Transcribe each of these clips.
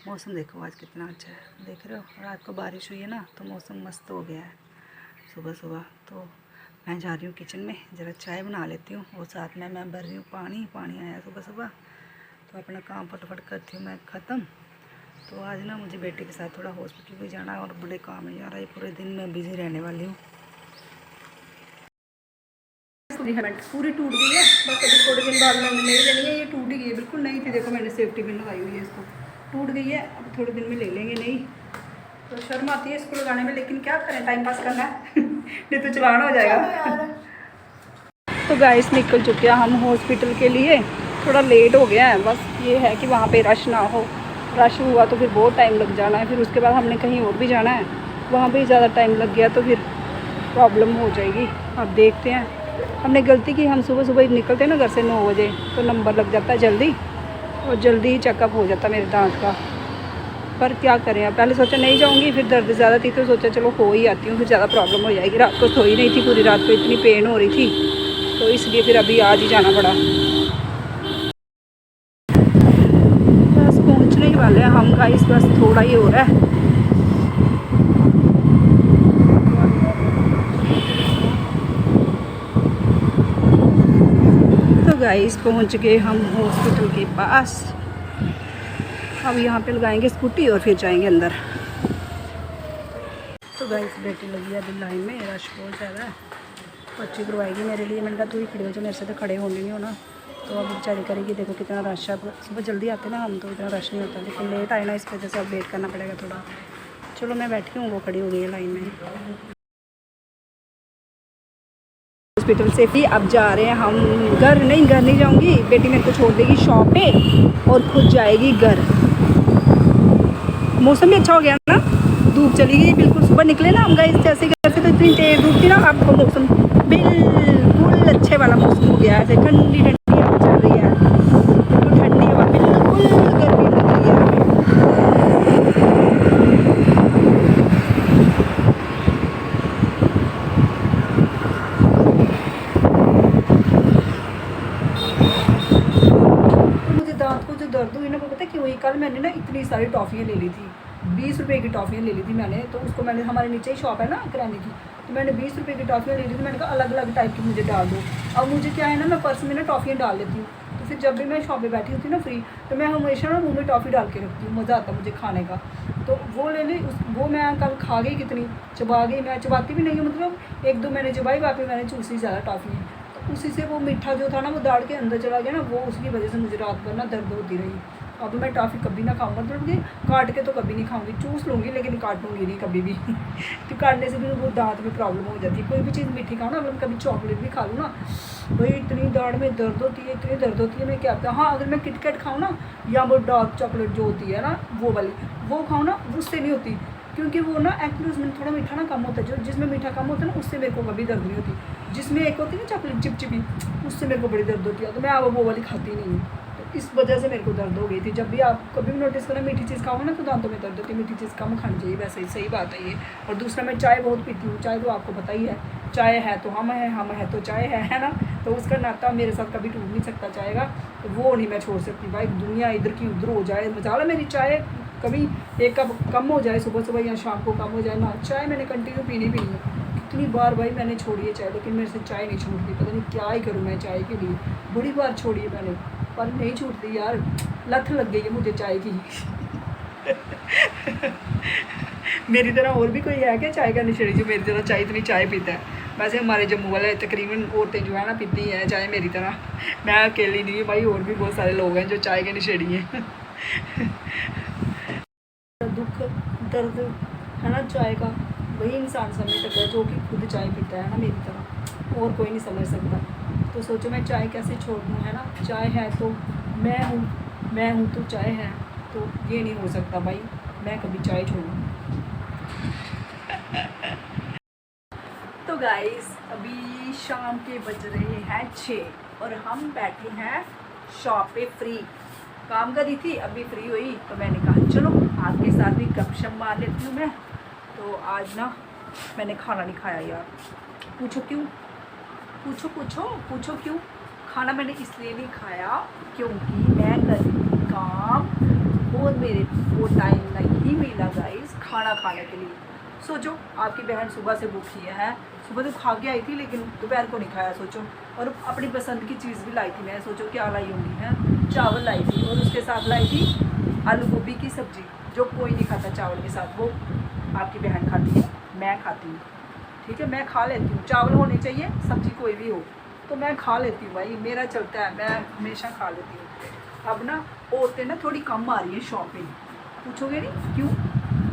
मौसम देखो आज कितना अच्छा है, देख रहे हो। रात को बारिश हुई है ना तो मौसम मस्त हो गया है सुबह सुबह। तो मैं जा रही हूँ किचन में, ज़रा चाय बना लेती हूँ और साथ में मैं भर रही हूँ पानी आया सुबह सुबह। तो अपना काम फटाफट करती हूँ मैं ख़त्म। तो आज ना मुझे बेटे के साथ थोड़ा हॉस्पिटल भी जाना है और बड़े काम है यार, ये पूरे दिन मैं बिज़ी रहने वाली हूँ। पूरी टूट गई है, बस अभी थोड़े दिन बाद मैं नहीं लेनी है। ये टूट गई है, बिल्कुल नहीं थी। देखो मैंने सेफ्टी पिन लगाई हुई है, इसको टूट गई है। अब थोड़े दिन में ले लेंगे नहीं। तो शर्म आती है इसको लगाने में, लेकिन क्या करें, टाइम पास करना है नहीं तो चलाना हो जाएगा। तो गाइस निकल चुके हैं हम हॉस्पिटल के लिए। थोड़ा लेट हो गया है, बस ये है कि वहाँ पे रश ना हो। रश हुआ तो फिर बहुत टाइम लग जाना है, फिर उसके बाद हमने कहीं और भी जाना है, वहाँ पे ज़्यादा टाइम लग गया तो फिर प्रॉब्लम हो जाएगी। अब देखते हैं। हमने गलती की, हम सुबह सुबह निकलते हैं ना घर से 9 बजे, तो नंबर लग जाता है जल्दी और जल्दी ही चेकअप हो जाता मेरे दांत का। पर क्या करें, अब पहले सोचा नहीं जाऊंगी, फिर दर्द ज़्यादा थी तो सोचा चलो हो ही आती हूँ, फिर ज़्यादा प्रॉब्लम हो जाएगी। रात को सोई नहीं थी, पूरी रात को इतनी पेन हो रही थी, तो इसलिए फिर अभी आज ही जाना पड़ा। बस पहुँचने ही वाले हैं हम गाइस, बस थोड़ा ही हो रहा है। तो गाइस पहुँच गए हम हॉस्पिटल के पास। अब यहाँ पे लगाएंगे स्कूटी और फिर जाएंगे अंदर। तो गाइस बेटी लगी है अभी लाइन में, रश बहुत ज़्यादा है। पर्ची करवाएगी मेरे लिए। मैंने कहा तू ही खड़े हो, जो मेरे से तो खड़े होने नहीं होना। तो अब बेचारी करेगी। देखो कितना रश है, सुबह जल्दी आते ना हम तो इतना रश नहीं होता, लेकिन लेट आए ना इस वजह से अब वेट करना पड़ेगा थोड़ा। चलो मैं बैठी हूँ, वो खड़ी हो गई है लाइन में। हॉस्पिटल से भी अब जा रहे हैं हम घर नहीं जाऊँगी। बेटी मेरे को छोड़ देगी शॉप पे और खुद जाएगी घर। मौसम भी अच्छा हो गया ना, धूप चली गई बिल्कुल। सुबह निकले ना हम गाइस, जैसे घर से तो इतनी तेज धूप थी ना, अब तो मौसम बिल्कुल अच्छे वाला मौसम हो गया है। ऐसे ठंडी ठंडी हवा चल रही है, बिल्कुल ठंडी हवा, बिल्कुल गर्मी लग रही है। मुझे दांत को जो दर्द हुई ना, वो पता है क्यों हुई? कल मैंने ना इतनी सारी टॉफ़ियाँ ले ली थी, 20 रुपए की टॉफ़ियाँ ले ली थी मैंने। तो उसको मैंने, हमारे नीचे ही शॉप है ना किराने की, तो मैंने 20 रुपए की टॉफ़ियाँ ले ली थी। मैंने कहा अलग अलग टाइप की मुझे डाल दो। अब मुझे क्या है ना, मैं पर्स में ना टॉफ़ियाँ डाल लेती हूँ, तो फिर जब भी मैं शॉप पे बैठी होती हूँ ना फ्री, तो मैं हमेशा ना मुँह में टॉफ़ी डाल के रखती हूँ, मज़ा आता है मुझे खाने का। तो वो ले ली, वो मैं कल खा गई, कितनी चबा गई। मैं चबाती भी नहीं हूँ, मतलब एक दो मैंने चबाई, बाकी मैंने चूसी ज़्यादा टॉफ़ी है। तो उसी से वो मीठा जो था ना, वो दाढ़ के अंदर चला गया ना, वो उसकी वजह से मुझे रात भर ना दर्द होती रही। अब मैं टॉफ़ी कभी ना खाऊंगा, मतलब कि काट के तो कभी नहीं खाऊंगी, चूस लूँगी लेकिन काटूंगी नहीं कभी भी तो काटने से भी वो दांत में प्रॉब्लम हो जाती है। कोई भी चीज़ मीठी खाओ ना, मतलब कभी चॉकलेट भी खा लूँ ना, भाई इतनी दाढ़ में दर्द होती है, इतनी दर्द होती है। मैं क्या कहता, हाँ अगर मैं किटकैट खाऊँ ना, या वो डार्क चॉकलेट जो होती है ना वो वाली, वो खाऊँ ना, उससे नहीं होती, क्योंकि वो ना एक्चुअली उसमें थोड़ा मीठा ना कम होता है। जो जिसमें मीठा कम होता है ना, उससे मेरे को कभी दर्द नहीं होती। जिसमें एक होती है ना चॉकलेट चिपचिपी, उससे मेरे को बड़ी दर्द होती है। तो मैं अब वो वाली खाती नहीं हूँ, तो इस वजह से मेरे को दर्द हो गई थी। जब भी आप कभी भी नोटिस करें मीठी चीज़ खाओ ना तो दांतों में दर्द होती है। मीठी चीज़ कम खानी चाहिए, वैसे ही सही बात है ये। और दूसरा, मैं चाय बहुत पीती हूँ। चाय तो आपको पता ही है, चाय है तो हम है तो चाय है ना। तो उसका नाता मेरे साथ कभी टूट नहीं सकता चाय का, तो वो नहीं मैं छोड़ सकती भाई। दुनिया इधर की उधर हो जाए, मजा ला मेरी चाय कभी एक कप कम हो जाए सुबह सुबह या शाम को कम हो जाए ना, चाय मैंने कंटिन्यू पीनी है। कितनी बार भाई मैंने छोड़ी है चाय, लेकिन मेरे से चाय नहीं छूटती। पता नहीं क्या ही करूँ मैं चाय के लिए। बड़ी बार छोड़ी है मैंने, पर नहीं छूटती यार, लत लग गई है मुझे चाय की मेरी तरह और भी कोई है क्या चाय का नशेड़ी जो मेरी तरह चाय इतनी चाय पीता है? वैसे हमारे जम्मू वाले तकरीबन औरतें जो है ना पीती हैं चाय मेरी तरह। मैं अकेली नहीं, भाई और भी बहुत सारे लोग हैं जो चाय के नशेड़ी हैं दुख दर्द है ना चाय का, वही इंसान समझ सकता है जो कि खुद चाय पीता है ना मेरी तरह, और कोई नहीं समझ सकता। तो सोचो मैं चाय कैसे छोड़ दूँ, है ना। चाय है तो मैं हूँ तो चाय है, तो ये नहीं हो सकता भाई मैं कभी चाय छोड़ूँ। तो गाइस अभी शाम के बज रहे हैं 6 और हम बैठे हैं शॉप पे फ्री। काम कर रही थी, अभी फ्री हुई तो मैंने कहा चलो आपके साथ भी गपशप मार लेती हूँ मैं। तो आज ना मैंने खाना नहीं खाया यार। पूछो क्यों? पूछो क्यों? खाना मैंने इसलिए नहीं खाया क्योंकि मैं कर रही थी काम, और मेरे को टाइम नहीं मिला गाइस खाना खाने के लिए। सोचो आपकी बहन सुबह से भूखी है, सुबह तो खा के आई थी लेकिन दोपहर को नहीं खाया सोचो। और अपनी पसंद की चीज़ भी लाई थी मैं, सोचो क्या लाई होंगी है, चावल लाई थी और उसके साथ लाई थी आलू गोभी की सब्ज़ी, जो कोई नहीं खाता चावल के साथ, वो आपकी बहन खाती है, मैं खाती हूँ। ठीक है, मैं खा लेती हूँ, चावल होने चाहिए, सब्ज़ी कोई भी हो तो मैं खा लेती हूँ भाई, मेरा चलता है, मैं हमेशा खा लेती हूँ। अब ना औरतें ना थोड़ी कम आ रही है शॉपिंग, पूछोगे नहीं क्यों?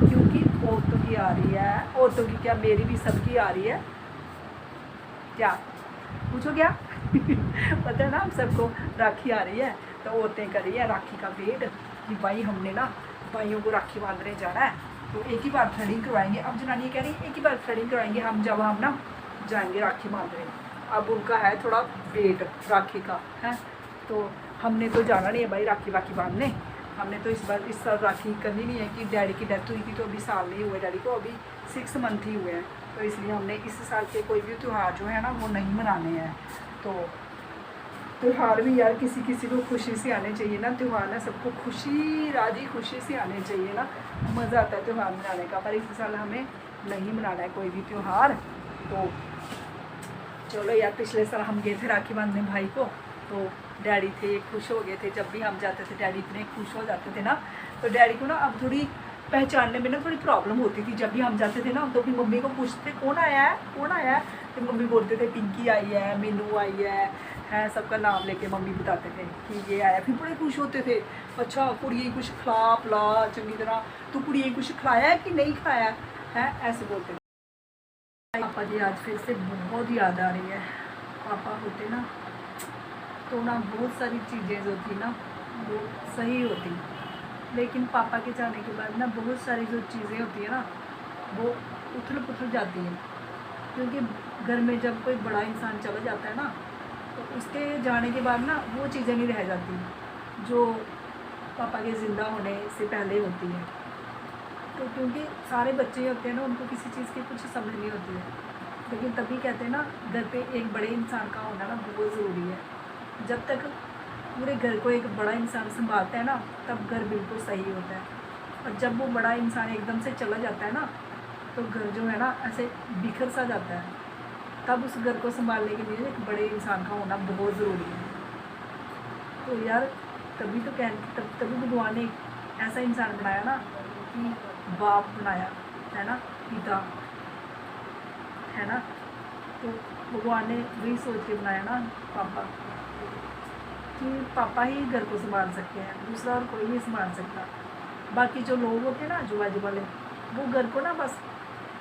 क्योंकि औरतों की आ रही है, औरतों की क्या, मेरी भी सबकी आ रही है, क्या पूछो क्या? पता है ना हम सबको राखी आ रही है, तो औरतें कर रही है राखी का वेट कि भाई हमने ना भाइयों को राखी बांधने जाना है, तो एक ही बार थ्रेडिंग करवाएंगे। अब जनानी कह रही है एक ही बार थ्रेडिंग करवाएंगे हम, जब हम ना जाएंगे राखी बांधने। अब उनका है थोड़ा वेट राखी का है, तो हमने तो जाना नहीं है भाई राखी वाखी बांधने। हमने तो इस साल राखी करनी नहीं है कि डैडी की डेथ हुई थी तो अभी साल नहीं हुए डैडी को, अभी 6 मंथ ही हुए हैं, तो इसलिए हमने इस साल के कोई भी त्यौहार जो है ना वो नहीं मनाने हैं। तो त्यौहार भी यार किसी किसी को खुशी से आने चाहिए ना, त्यौहार ना सबको खुशी राजी खुशी से आने चाहिए ना, मज़ा आता है त्यौहार मनाने का। पर इस साल हमें नहीं मनाना है कोई भी त्यौहार। तो चलो यार, पिछले साल हम गए थे राखी बांधने भाई को, तो डैडी थे खुश हो गए थे, जब भी हम जाते थे डैडी इतने खुश हो जाते थे ना। तो डैडी को ना अब थोड़ी पहचानने में ना थोड़ी प्रॉब्लम होती थी, जब भी हम जाते थे ना तो फिर मम्मी को पूछते कौन आया है कौन आया है, तो मम्मी बोलते थे पिंकी आई है, मीनू आई है, सबका नाम लेके मम्मी बताते थे कि ये आया, फिर बड़े खुश होते थे। अच्छा कुड़िए कुछ खिला पिला चंगी तरह, तो कुड़िए कुछ खिलाया है कि नहीं खिलाया है, ऐसे बोलते थे। पापा की आज फिर से बहुत याद आ रही है। पापा होते ना तो ना बहुत सारी चीज़ें जो थी ना वो सही होती, लेकिन पापा के जाने के बाद ना बहुत सारी जो चीज़ें होती है ना वो उथल पुथल जाती हैं, क्योंकि घर में जब कोई बड़ा इंसान चला जाता है ना तो उसके जाने के बाद ना वो चीज़ें नहीं रह जाती जो पापा के ज़िंदा होने से पहले होती है। तो क्योंकि सारे बच्चे होते हैं ना, उनको किसी चीज़ की कुछ समझ नहीं होती है, लेकिन तभी कहते हैं ना घर पे एक बड़े इंसान का होना ना बहुत ज़रूरी है। जब तक पूरे घर को एक बड़ा इंसान संभालता है ना तब घर बिल्कुल सही होता है, और जब वो बड़ा इंसान एकदम से चला जाता है ना तो घर जो है ना ऐसे बिखर सा जाता है। तब उस घर को संभालने के लिए एक बड़े इंसान का होना बहुत ज़रूरी है। तो यार तभी तो तभी भगवान ने ऐसा इंसान बनाया ना कि बाप बनाया है ना, पिता है ना, तो भगवान ने वही सोच के बनाया ना पापा, कि पापा ही घर को संभाल सकते हैं, दूसरा और कोई नहीं संभाल सकता। बाकी जो लोग होते हैं ना आजू बाजू वाले, वो घर को ना बस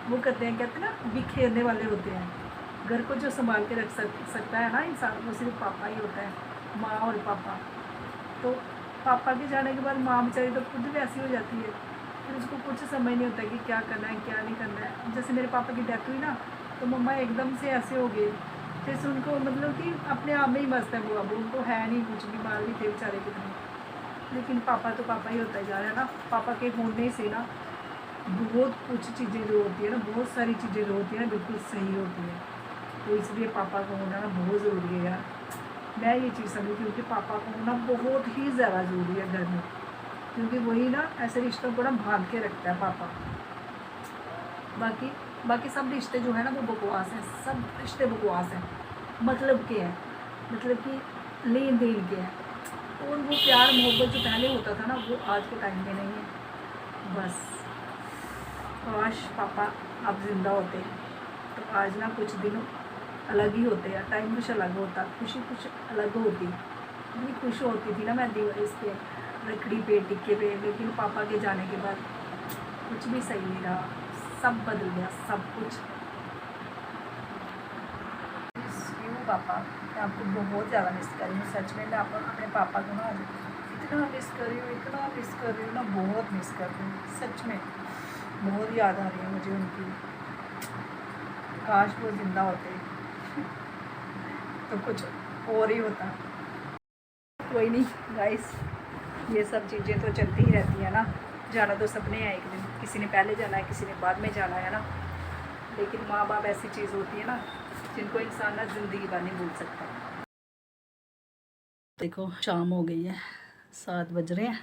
वो करते हैं, कहते हैं ना बिखेरने वाले होते हैं। घर को जो संभाल के रख सकता है ना इंसान, वो सिर्फ पापा ही होता है, माँ और पापा। तो पापा के जाने के बाद माँ बेचारी तो खुद वैसी हो जाती है, फिर उसको कुछ समझ नहीं होता कि क्या करना है क्या नहीं करना है। जैसे मेरे पापा की डेथ हुई ना तो मम्मा एकदम से ऐसे हो गए जैसे उनको मतलब कि अपने आप में ही मस्त है वो, अब उनको है नहीं कुछ, बीमार भी थे बेचारे कितने, लेकिन पापा तो पापा ही होता जा रहा है ना। पापा के होने से ना बहुत कुछ चीज़ें जो होती है ना, बहुत सारी चीज़ें जो होती है ना बिल्कुल सही होती है। तो इसलिए पापा का होना ना बहुत ज़रूरी है यार, मैं ये चीज़ समझती हूँ कि पापा का होना बहुत ही ज़्यादा ज़रूरी है घर में, क्योंकि वही ना ऐसे रिश्तों को ना बांध के रखता है पापा। बाकी सब रिश्ते जो है ना वो बकवास हैं, सब रिश्ते बकवास हैं, मतलब के हैं, मतलब कि लेन देन के हैं, और वो प्यार मोहब्बत जो पहले होता था ना वो आज के टाइम में नहीं है। बस काश पापा अब जिंदा होते तो आज ना कुछ दिन अलग ही होते हैं, टाइम कुछ अलग होता, खुशी कुछ अलग होती। इतनी खुश होती थी ना मैं इस पे रखड़ी पे टिक्के पे, लेकिन पापा के जाने के बाद कुछ भी सही नहीं रहा, सब बदल गया सब कुछ। पापा मैं आपको बहुत ज़्यादा मिस कर रही हूँ, सच में मैं अपने पापा को ना इतना मिस कर रही हूँ, इतना मिस कर रही हूँ ना, बहुत मिस कर रही हूँ, सच में बहुत याद आ रही है मुझे उनकी। काश वो ज़िंदा होते तो कुछ और ही होता। कोई नहीं गाइस, ये सब चीज़ें तो चलती ही रहती है ना, जाना तो सपने हैं एक दिन, किसी ने पहले जाना है किसी ने बाद में जाना है ना, लेकिन माँ बाप ऐसी चीज़ होती है ना जिनको इंसान ना ज़िंदगी भर नहीं भूल सकता। देखो शाम हो गई है, 7 बज रहे हैं,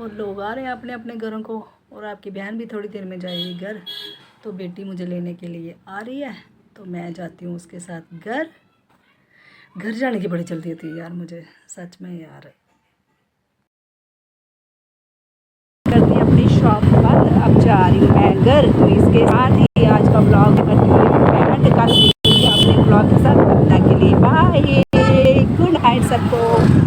और लोग आ रहे हैं अपने अपने घरों को, और आपकी बहन भी थोड़ी देर में जाएगी घर। तो बेटी मुझे लेने के लिए आ रही है, तो मैं जाती हूँ उसके साथ घर। घर जाने की बड़ी जल्दी होती है यार मुझे, सच में यार। करती अपनी शॉप बंद, अब जा रही हूँ मैं घर। तो इसके साथ ही आज का ब्लॉग करती हूँ एंड। कल मिलूंगी अपने ब्लॉग के साथ, तब तक के लिए बाय, गुड नाइट सबको।